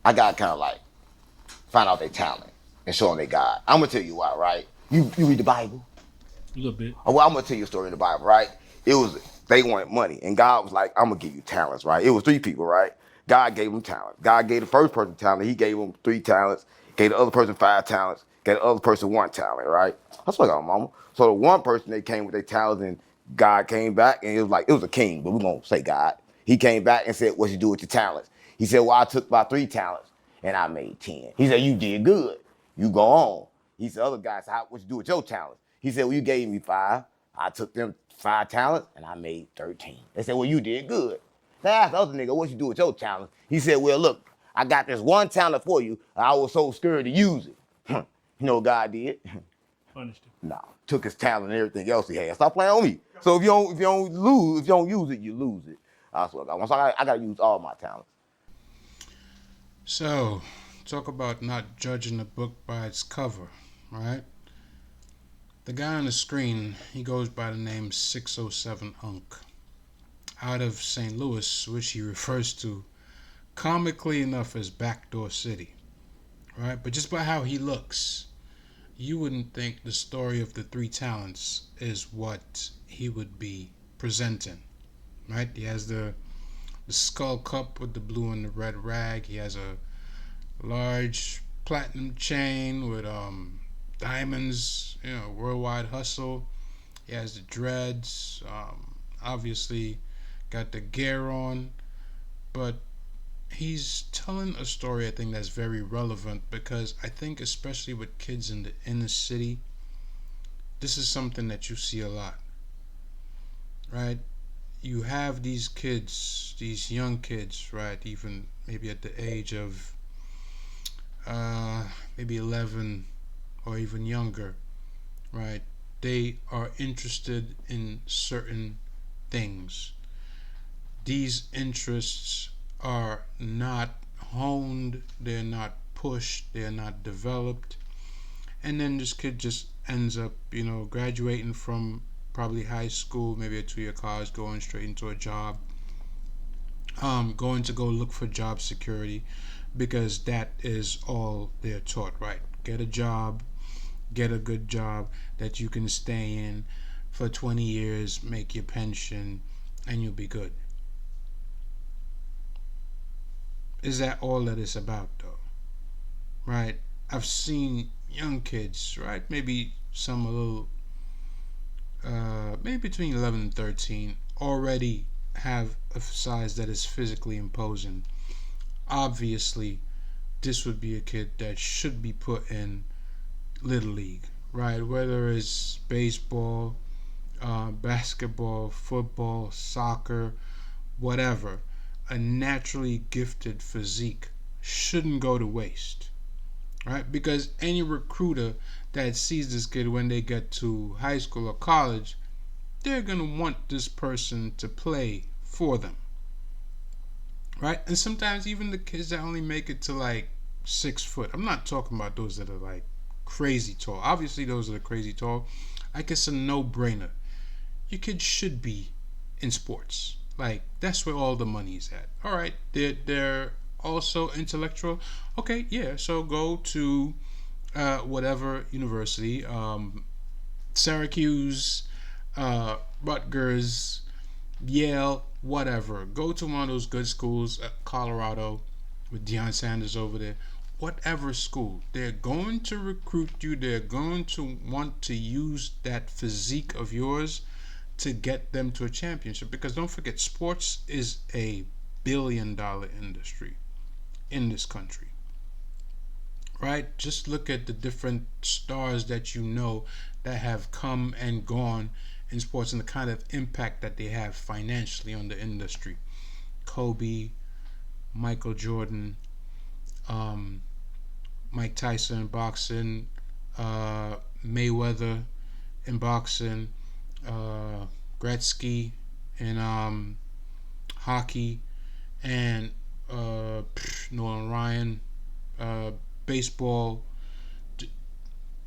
I got kind of like find out their talent and show them they God. I'm gonna tell you why, right? You read the Bible? A little bit. Oh, well, I'm gonna tell you a story in the Bible, right? It was they wanted money, and God was like, "I'm gonna give you talents," right? It was three people, right? God gave them talent. God gave the first person talent. He gave them 3 talents. Gave the other person 5 talents. Gave the other person 1 talent, right? That's what I got, mama. So the one person they came with their talents, and God came back, and it was like it was a king, but we're gonna say God. He came back and said, "What you do with your talents?" He said, "Well, I took my 3 talents and I made 10." He said, "You did good. You go on." He said, "Other guys, what you do with your talents?" He said, "Well, you gave me 5. I took them 5 talents and I made 13." They said, "Well, you did good." They asked the other nigga, "What you do with your talents?" He said, "Well, look, I got this 1 talent for you. I was so scared to use it." You know what God did? Punished him. Nah, took his talent and everything else he had. Stop playing on me. So if you don't use it, you lose it. That's what I got. So I gotta use all my talents. So, talk about not judging a book by its cover, right? The guy on the screen, he goes by the name 607 Unk, out of St. Louis, which he refers to comically enough as Backdoor City, right? But just by how he looks, you wouldn't think the story of the 3 talents is what he would be presenting, right? He has the skull cup with the blue and the red rag. He has a large platinum chain with diamonds, worldwide hustle. He has the dreads, obviously got the gear on, but he's telling a story I think that's very relevant because I think especially with kids in the inner city, this is something that you see a lot, right? You have these kids, these young kids, right? Even maybe at the age of maybe 11 or even younger, right? They are interested in certain things. These interests are not honed, they're not pushed, they're not developed. And then this kid just ends up, graduating from probably high school, maybe a 2 year college, going straight into a job, going to go look for job security because that is all they're taught, right? Get a job, get a good job that you can stay in for 20 years, make your pension, and you'll be good. Is that all that it's about, though? Right? I've seen young kids, right? Maybe some a little, maybe between 11 and 13, already have a size that is physically imposing. Obviously, this would be a kid that should be put in Little League, right? Whether it's baseball, basketball, football, soccer, whatever, a naturally gifted physique shouldn't go to waste, right? Because any recruiter that sees this kid when they get to high school or college, they're going to want this person to play for them, right? And sometimes even the kids that only make it to like 6 foot, I'm not talking about those that are like crazy tall. Obviously, those that are crazy tall, I guess a no brainer. Your kid should be in sports. Like that's where all the money's at. All right, they're also intellectual. Okay, yeah. So go to whatever university, Syracuse, Rutgers, Yale, whatever. Go to one of those good schools, Colorado, with Deion Sanders over there. Whatever school, they're going to recruit you. They're going to want to use that physique of yours to get them to a championship. Because don't forget, sports is a $1 billion industry in this country, right? Just look at the different stars that you know that have come and gone in sports and the kind of impact that they have financially on the industry. Kobe, Michael Jordan, um, Mike Tyson in boxing, Mayweather in boxing, uh, Gretzky in hockey, and Nolan Ryan, uh, baseball,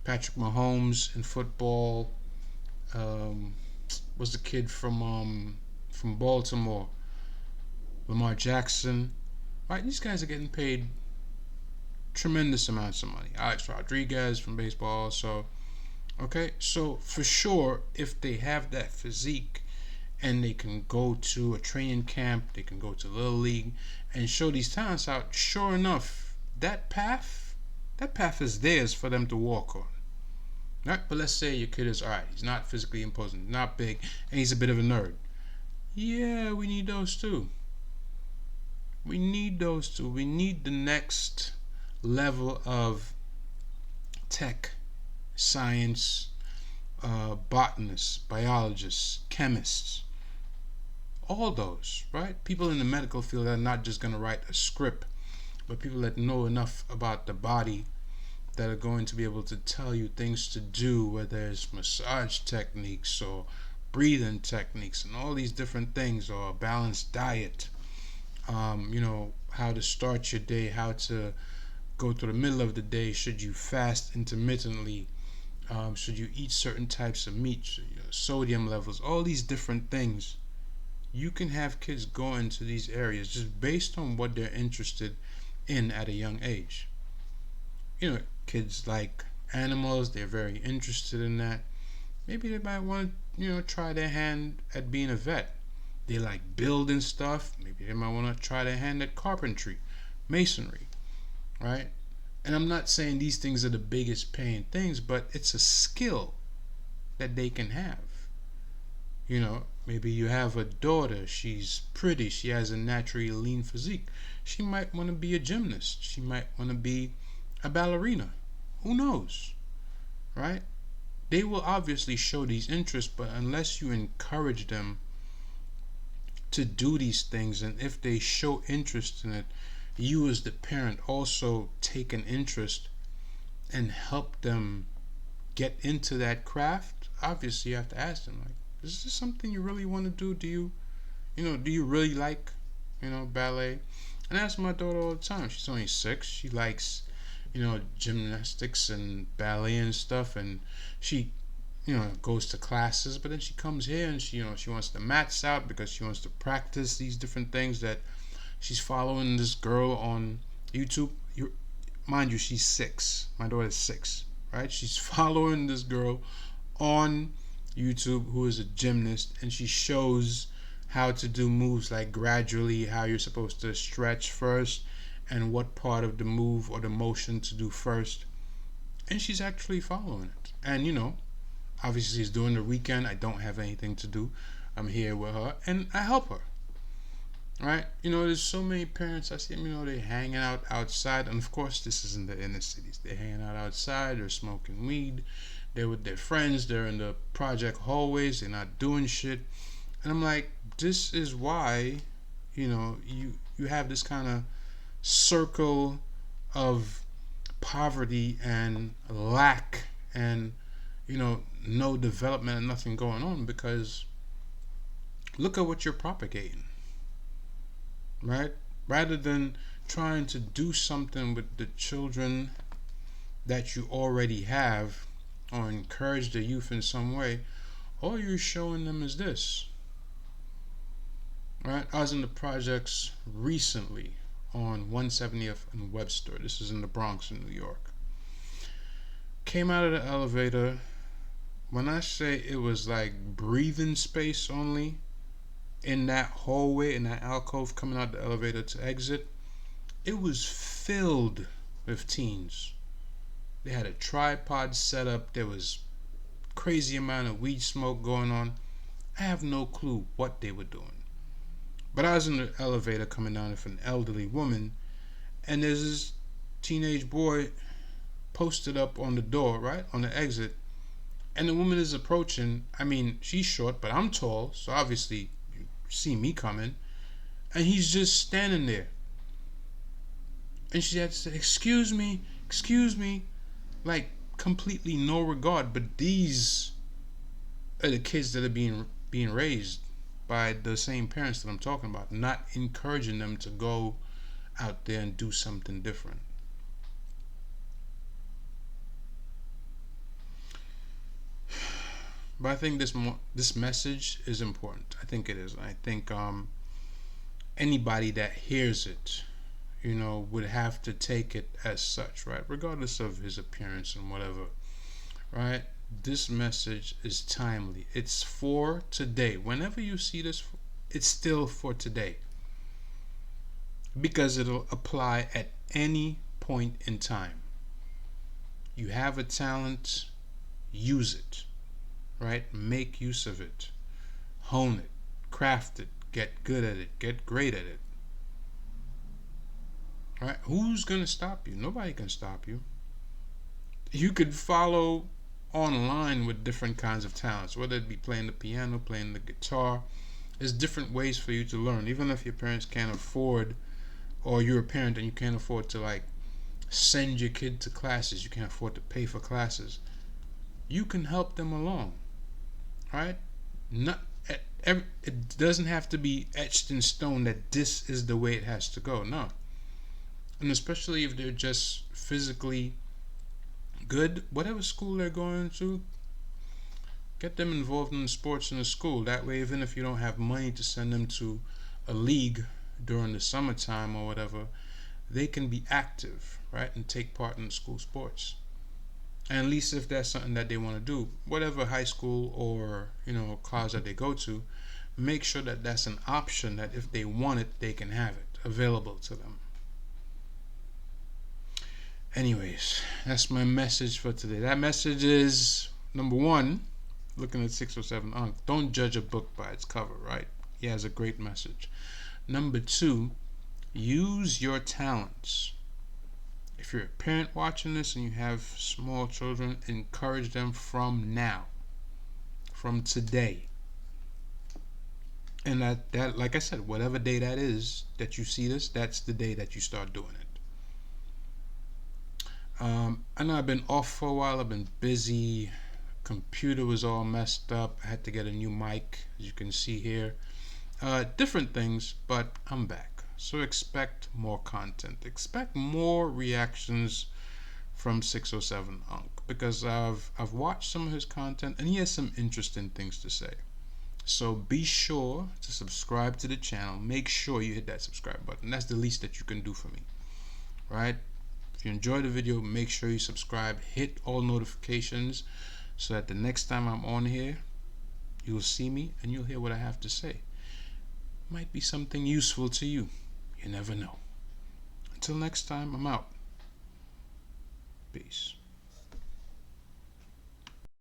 Patrick Mahomes in football. Um, was the kid from Baltimore, Lamar Jackson. Right, these guys are getting paid tremendous amounts of money. Alex Rodriguez from baseball. So, okay, so for sure, if they have that physique and they can go to a training camp, they can go to Little League and show these talents out, sure enough, that path is theirs for them to walk on. Right? But let's say your kid is alright, he's not physically imposing, not big, and he's a bit of a nerd. Yeah, we need those too. We need those too. We need the next level of tech, science, botanists, biologists, chemists, all those, right? People in the medical field are not just going to write a script, but people that know enough about the body that are going to be able to tell you things to do, whether it's massage techniques or breathing techniques and all these different things, or a balanced diet. How to start your day, how to go through the middle of the day. Should you fast intermittently? Should you eat certain types of meat? Sodium levels, all these different things. You can have kids go into these areas just based on what they're interested in at a young age. Kids like animals, they're very interested in that. Maybe they might want to, try their hand at being a vet. They like building stuff. Maybe they might want to try their hand at carpentry, masonry, right? And I'm not saying these things are the biggest paying things, but it's a skill that they can have. Maybe you have a daughter, she's pretty, she has a naturally lean physique. She might want to be a gymnast. She might want to be a ballerina. Who knows, right? They will obviously show these interests, but unless you encourage them to do these things, and if they show interest in it, you as the parent also take an interest and help them get into that craft. Obviously, you have to ask them, like, is this something you really want to do? Do you really like, ballet? And I ask my daughter all the time. She's only 6. She likes, gymnastics and ballet and stuff, and she, goes to classes. But then she comes here and she wants the mats out because she wants to practice these different things that she's following this girl on YouTube. Mind you, she's 6. My daughter's 6, right? She's following this girl on YouTube who is a gymnast, and she shows how to do moves, like gradually how you're supposed to stretch first and what part of the move or the motion to do first. And she's actually following it. And obviously it's during the weekend. I don't have anything to do. I'm here with her and I help her. Right? There's so many parents I see them, they're hanging out outside, and of course this is in the inner cities. They're hanging out outside, they're smoking weed, they're with their friends, they're in the project hallways, they're not doing shit. And I'm like, this is why, you have this kind of circle of poverty and lack and, no development and nothing going on, because look at what you're propagating. Right? Rather than trying to do something with the children that you already have, or encourage the youth in some way, all you're showing them is this. Right? I was in the projects recently on 170th and Webster. This is in the Bronx in New York. Came out of the elevator. When I say it was like breathing space only, in that hallway, in that alcove coming out the elevator to exit, it was filled with teens. They had a tripod set up. There was crazy amount of weed smoke going on. I have no clue what they were doing. But I was in the elevator coming down with an elderly woman, and there's this teenage boy posted up on the door, right, on the exit, and the woman is approaching. I mean, she's short, but I'm tall, so obviously see me coming, and he's just standing there, and she had to say, excuse me, like completely no regard. But these are the kids that are being raised by the same parents that I'm talking about, not encouraging them to go out there and do something different. But I think this message is important. I think it is. I think anybody that hears it, would have to take it as such, right? Regardless of his appearance and whatever, right? This message is timely. It's for today. Whenever you see this, it's still for today, because it'll apply at any point in time. You have a talent, use it, right? Make use of it, hone it, craft it, get good at it, get great at it, right? Who's gonna stop you? Nobody can stop you. You could follow online with different kinds of talents, whether it be playing the piano, playing the guitar. There's different ways for you to learn. Even if your parents can't afford, or you're a parent and you can't afford to like send your kid to classes, you can't afford to pay for classes, you can help them along, right? Not it doesn't have to be etched in stone that this is the way it has to go. No. And especially if they're just physically good, whatever school they're going to, get them involved in the sports in the school. That way, even if you don't have money to send them to a league during the summertime or whatever, they can be active, right, and take part in the school sports. And at least if that's something that they want to do, whatever high school or college that they go to, make sure that that's an option, that if they want it, they can have it available to them. Anyways, that's my message for today. That message is, number one, looking at 607 Unc, don't judge a book by its cover, right? He has a great message. Number two, use your talents. If you're a parent watching this and you have small children, encourage them from now, from today. And that like I said, whatever day that is that you see this, that's the day that you start doing it. I know I've been off for a while. I've been busy. Computer was all messed up. I had to get a new mic, as you can see here. Different things, but I'm back. So expect more content. Expect more reactions from 607 Unc, because I've watched some of his content and he has some interesting things to say. So be sure to subscribe to the channel. Make sure you hit that subscribe button. That's the least that you can do for me, right? If you enjoyed the video, make sure you subscribe, hit all notifications, so that the next time I'm on here, you'll see me and you'll hear what I have to say. Might be something useful to you. You never know. Until next time, I'm out. Peace.